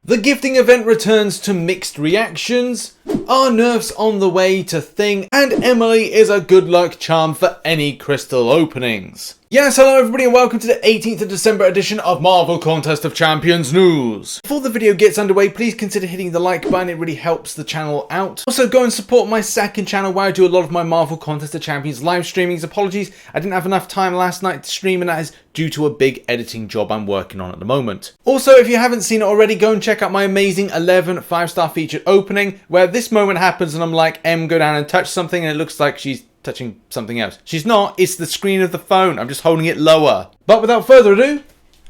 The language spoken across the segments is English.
The gifting event returns to mixed reactions, our Nerf's on the way to thing, and Emily is a good luck charm for any crystal openings. Yes, hello everybody and welcome to the 18th of December edition of Marvel Contest of Champions News. Before the video gets underway, please consider hitting the like button, it really helps the channel out. Also go and support my second channel where I do a lot of my Marvel Contest of Champions live streamings. Apologies, I didn't have enough time last night to stream and that is due to a big editing job I'm working on at the moment. Also, if you haven't seen it already, go and check out my amazing 11 5-star featured opening where this moment happens and I'm like, Em, go down and touch something and it looks like she's touching something else. She's not, it's the screen of the phone. I'm just holding it lower. But without further ado,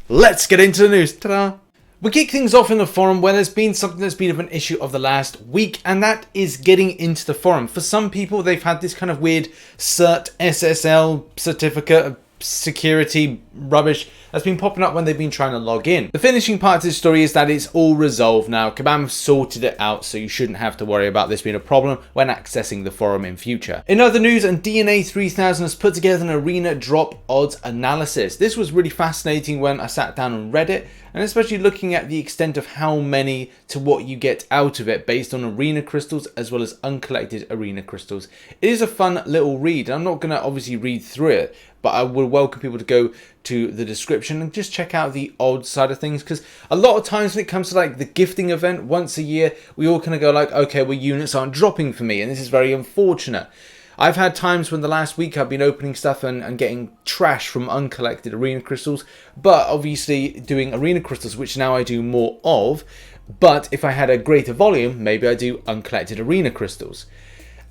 let's get into the news. Ta-da! We kick things off in the forum where there's been something that's been of an issue of the last week, and that is getting into the forum. For some people, they've had this kind of weird cert SSL certificate security rubbish that's been popping up when they've been trying to log in. The finishing part to this story is that it's all resolved now. Kabam have sorted it out, so you shouldn't have to worry about this being a problem when accessing the forum in future. In other news, and DNA 3000 has put together an arena drop odds analysis. This was really fascinating when I sat down and read it, and especially looking at the extent of how many to what you get out of it based on arena crystals as well as uncollected arena crystals. It is a fun little read. I'm not going to obviously read through it, but I would welcome people to go to the description and just check out the odds side of things, because a lot of times when it comes to like the gifting event once a year, we all kind of go like, okay, well, units aren't dropping for me, and this is very unfortunate. I've had times when the last week I've been opening stuff and getting trash from uncollected arena crystals, but obviously doing arena crystals, which now I do more of, but if I had a greater volume, maybe I do uncollected arena crystals.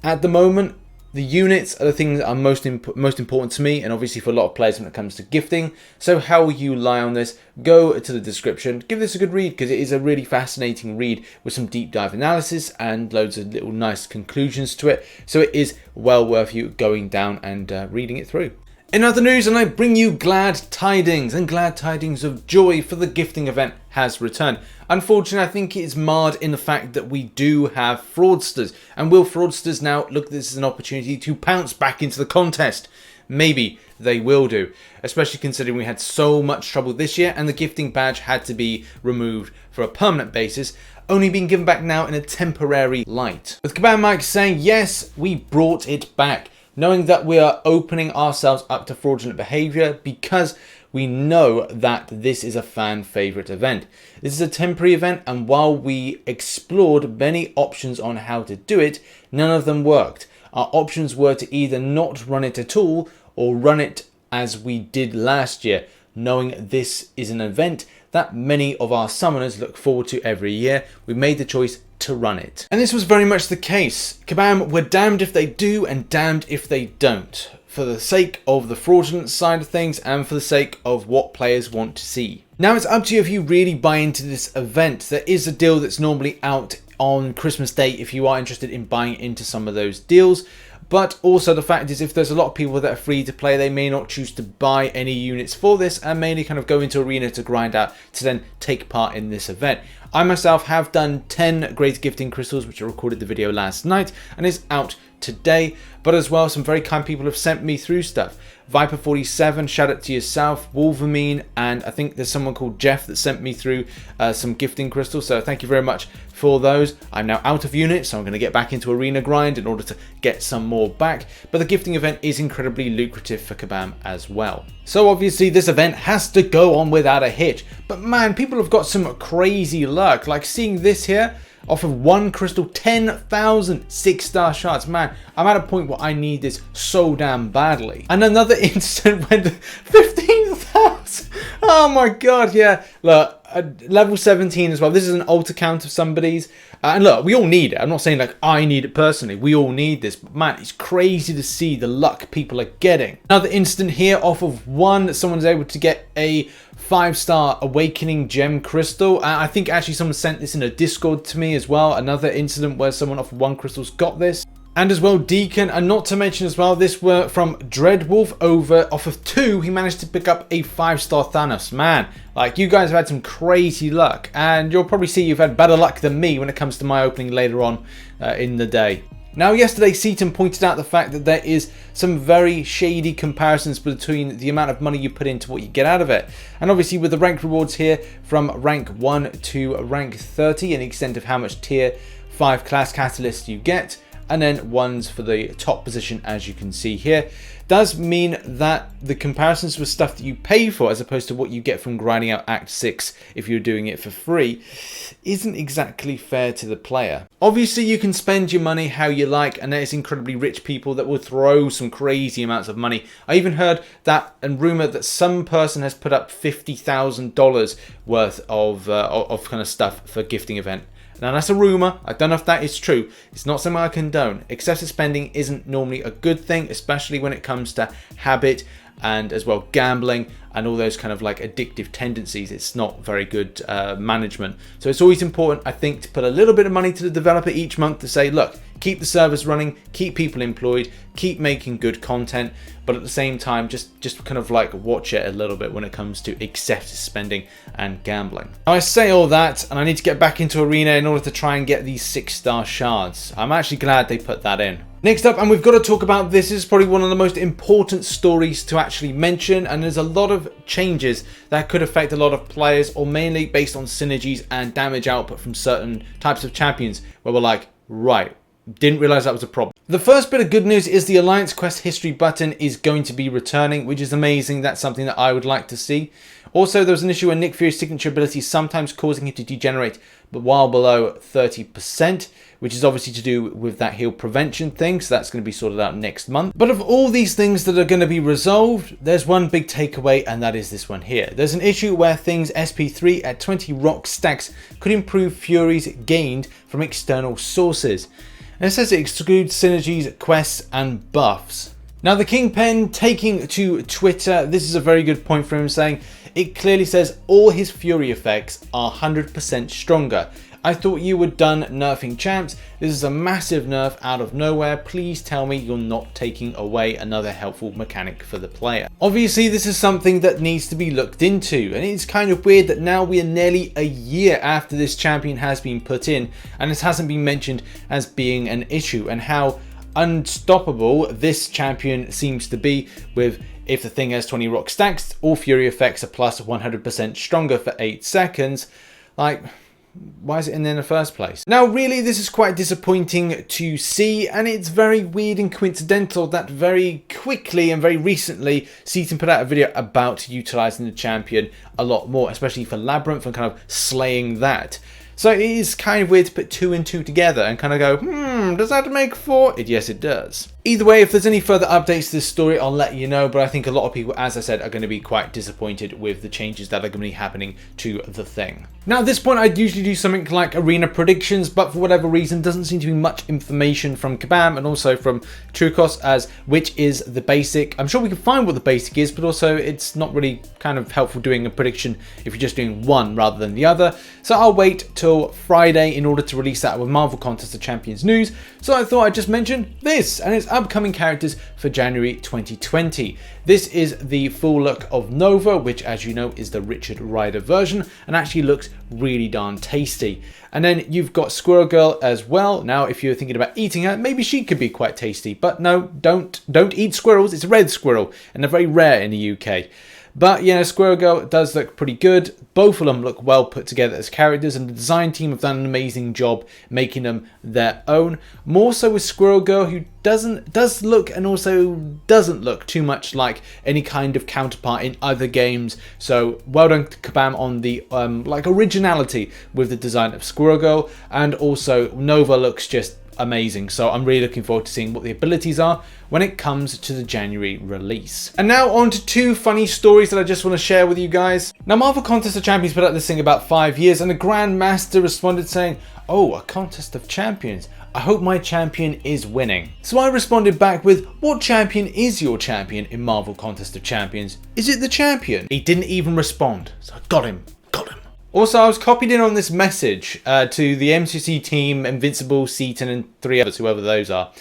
At the moment, the units are the things that are most important to me, and obviously for a lot of players when it comes to gifting. So how you lie on this, go to the description, give this a good read because it is a really fascinating read with some deep dive analysis and loads of little nice conclusions to it. So it is well worth you going down and reading it through. In other news, and I bring you glad tidings, and glad tidings of joy, for the gifting event has returned. Unfortunately, I think it is marred in the fact that we do have fraudsters, and will fraudsters now look at this as an opportunity to pounce back into the contest? Maybe they will do, especially considering we had so much trouble this year and the gifting badge had to be removed for a permanent basis, only being given back now in a temporary light. With Kabam Mike saying, yes, we brought it back, knowing that we are opening ourselves up to fraudulent behavior because we know that this is a fan favorite event. This is a temporary event, and while we explored many options on how to do it, none of them worked. Our options were to either not run it at all or run it as we did last year, knowing this is an event that many of our summoners look forward to every year. We made the choice to run it. And this was very much the case. Kabam were damned if they do and damned if they don't, for the sake of the fraudulent side of things and for the sake of what players want to see. Now it's up to you if you really buy into this event. There is a deal that's normally out on Christmas Day if you are interested in buying into some of those deals. But also the fact is, if there's a lot of people that are free to play, they may not choose to buy any units for this and mainly kind of go into arena to grind out to then take part in this event. I myself have done 10 great gifting crystals, which I recorded the video last night and is out today, but as well some very kind people have sent me through stuff. Viper47, shout out to yourself, Wolverine, and I think there's someone called Jeff that sent me through some gifting crystals, so thank you very much for those. I'm now out of units, so I'm going to get back into arena grind in order to get some more back, but the gifting event is incredibly lucrative for Kabam as well. So obviously this event has to go on without a hitch, but man, people have got some crazy luck, like seeing this here, off of one crystal, 10,000 6-star shards. Man, I'm at a point where I need this so damn badly. And another instant when 15,000. Oh my god, yeah. Look, level 17 as well. This is an alt account of somebody's. And look, we all need it. I'm not saying like I need it personally. We all need this. But man, it's crazy to see the luck people are getting. Another instant here off of one, someone's able to get a 5-star awakening gem crystal. I think actually someone sent this in a Discord to me as well. Another incident where someone off of one crystal's got this. And as well Deacon, and not to mention as well, this were from Dreadwolf over off of 2. He managed to pick up a 5-star Thanos. Man, like you guys have had some crazy luck, and you'll probably see you've had better luck than me when it comes to my opening later on in the day. Now, yesterday, Seaton pointed out the fact that there is some very shady comparisons between the amount of money you put into what you get out of it. And obviously with the rank rewards here from rank 1 to rank 30 and the extent of how much tier 5 class catalysts you get, and then ones for the top position, as you can see here, does mean that the comparisons with stuff that you pay for as opposed to what you get from grinding out Act 6 if you're doing it for free isn't exactly fair to the player. Obviously you can spend your money how you like, and there's incredibly rich people that will throw some crazy amounts of money. I even heard that and rumored that some person has put up $50,000 worth of kind of stuff for a gifting event. Now that's a rumour, I don't know if that is true. It's not something I condone. Excessive spending isn't normally a good thing, especially when it comes to habit and as well gambling and all those kind of like addictive tendencies. It's not very good management. So it's always important, I think, to put a little bit of money to the developer each month to say, look, keep the servers running, keep people employed, keep making good content, but at the same time, just kind of like watch it a little bit when it comes to excessive spending and gambling. Now I say all that, and I need to get back into Arena in order to try and get these 6-star shards. I'm actually glad they put that in. Next up, and we've got to talk about this is probably one of the most important stories to actually mention, and there's a lot of changes that could affect a lot of players, or mainly based on synergies and damage output from certain types of champions, where we're like, right, didn't realize that was a problem. The first bit of good news is the Alliance Quest history button is going to be returning, which is amazing. That's something that I would like to see. Also, there was an issue where Nick Fury's signature ability is sometimes causing him to degenerate, but while below 30%, which is obviously to do with that heal prevention thing, so that's going to be sorted out next month. But of all these things that are going to be resolved, there's one big takeaway, and that is this one here. There's an issue where things SP3 at 20 rock stacks could improve Furies gained from external sources. And it says it excludes synergies, quests, and buffs. Now the Kingpin taking to Twitter, this is a very good point for him, saying it clearly says all his Fury effects are 100% stronger. I thought you were done nerfing champs. This is a massive nerf out of nowhere. Please tell me you're not taking away another helpful mechanic for the player. Obviously, this is something that needs to be looked into, and it's kind of weird that now we are nearly a year after this champion has been put in, and this hasn't been mentioned as being an issue, and how unstoppable this champion seems to be with, if the thing has 20 rock stacks, all Fury effects are plus 100% stronger for 8 seconds. Like, why is it in there in the first place? Now, really, this is quite disappointing to see, and it's very weird and coincidental that very quickly and very recently, Seaton put out a video about utilizing the champion a lot more, especially for Labyrinth and kind of slaying that. So it is kind of weird to put 2 and 2 together and kind of go, does that make 4? Yes, it does. Either way, if there's any further updates to this story, I'll let you know, but I think a lot of people, as I said, are going to be quite disappointed with the changes that are going to be happening to the thing. Now, at this point, I'd usually do something like arena predictions, but for whatever reason, doesn't seem to be much information from Kabam and also from Trucos as which is the basic. I'm sure we can find what the basic is, but also it's not really kind of helpful doing a prediction if you're just doing one rather than the other. So I'll wait till Friday in order to release that with Marvel Contest of Champions news. So I thought I'd just mention this and its upcoming characters for January 2020. This is the full look of Nova, which, as you know, is the Richard Rider version and actually looks really darn tasty. And then you've got Squirrel Girl as well. Now, if you're thinking about eating her, maybe she could be quite tasty, but no, don't eat squirrels. It's a red squirrel and they're very rare in the UK. But yeah, Squirrel Girl does look pretty good. Both of them look well put together as characters, and the design team have done an amazing job making them their own. More so with Squirrel Girl, who does look and also doesn't look too much like any kind of counterpart in other games. So well done to Kabam on the like originality with the design of Squirrel Girl, and also Nova looks just amazing. So I'm really looking forward to seeing what the abilities are when it comes to the January release. And now on to 2 funny stories that I just want to share with you guys. Now, Marvel Contest of Champions put out this thing about 5 years, and the Grand Master responded saying, "Oh, a Contest of Champions. I hope my champion is winning." So I responded back with, "What champion is your champion in Marvel Contest of Champions? Is it the champion?" He didn't even respond, so I got him. Also, I was copied in on this message to the MCOC team, Invincible, Seaton, and 3 others, whoever those are.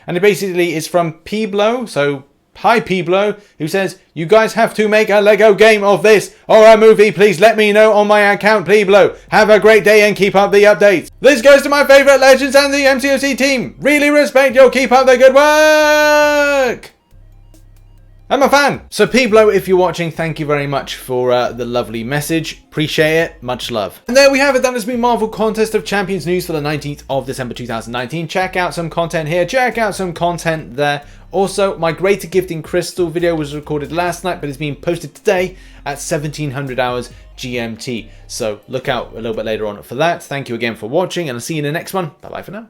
And it basically is from Piblo, so Hi Piblo, who says, you guys have to make a Lego game of this or a movie. Please let me know on my account, Piblo. Have a great day and keep up the updates. This goes to my favourite legends and the MCOC team. Really respect you. Keep up the good work. I'm a fan. So Piblo, if you're watching, thank you very much for the lovely message. Appreciate it. Much love. And there we have it. That has been Marvel Contest of Champions news for the 19th of December 2019. Check out some content here. Check out some content there. Also, my Greater Gifting Crystal video was recorded last night, but it's being posted today at 1700 hours GMT. So look out a little bit later on for that. Thank you again for watching, and I'll see you in the next one. Bye-bye for now.